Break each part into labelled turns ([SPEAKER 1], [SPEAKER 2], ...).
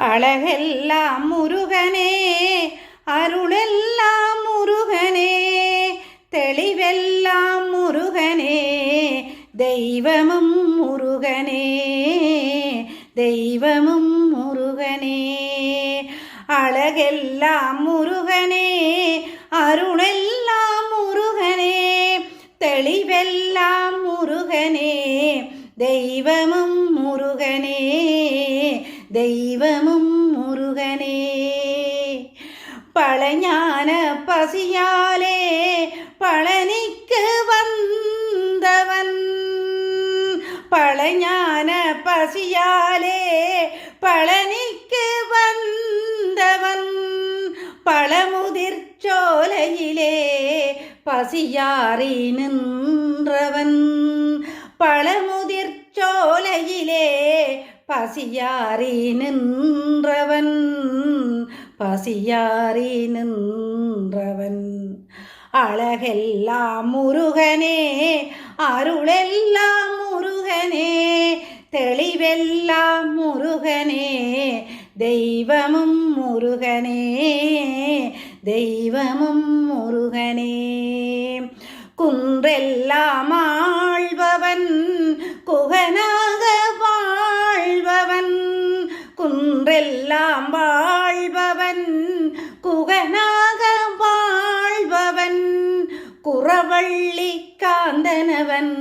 [SPEAKER 1] அழகெல்லாம் முருகனே, அருளெல்லாம் முருகனே, தெளிவெல்லாம் முருகனே, தெய்வமும் முருகனே, தெய்வமும் முருகனே. அழகெல்லாம் முருகனே, அருளெல்லாம் முருகனே, தெளிவெல்லாம் முருகனே, தெய்வமும் முருகனே, தெய்வமும் முருகனே. பழஞான பசியாலே பழனிக்கு வந்தவன், பழஞான பசியாலே பழனிக்கு வந்தவன், பழமுதிர் சோலையிலே பசியாறி நின்றவன், பழமுதிர் சோலையிலே பசியாறி நின்றவன், பசியாறி நின்றவன். அழகெல்லாம் முருகனே, அருளெல்லாம் முருகனே, தெளிவெல்லாம் முருகனே, தெய்வமும் முருகனே, தெய்வமும் முருகனே. குன்றெல்லாம் ஆள்பவன், குகனாக வாழ்பவன், குன்றெல்லாம் வாழ்பவன், குகனாக வாழ்பவன், குறவள்ளி காந்தனவன்,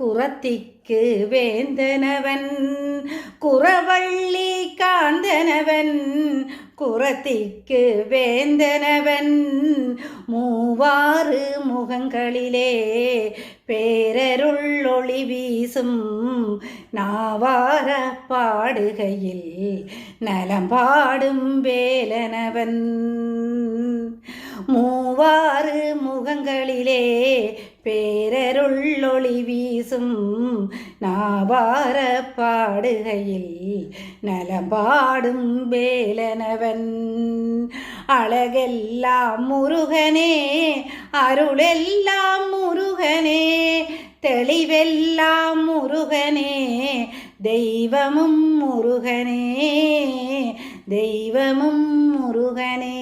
[SPEAKER 1] குறத்திக்கு வேந்தனவன், குறவள்ளி காந்தனவன், குறத்திக்கு வேந்தனவன். மூவாறு முகங்களிலே பேரருள் ஒளி வீசும், நாவார பாடுகையில் நலம்பாடும் வேலனவன். மூவாறு முகங்களிலே பேரருள் ஒளி வீசும், நாவார பாடுகையில் நலம்பாடும் வேலனவன். அழகெல்லாம் முருகனே, அருளெல்லாம் முருகனே, தெளிவெல்லாம் முருகனே, தெய்வமும் முருகனே, தெய்வமும் முருகனே.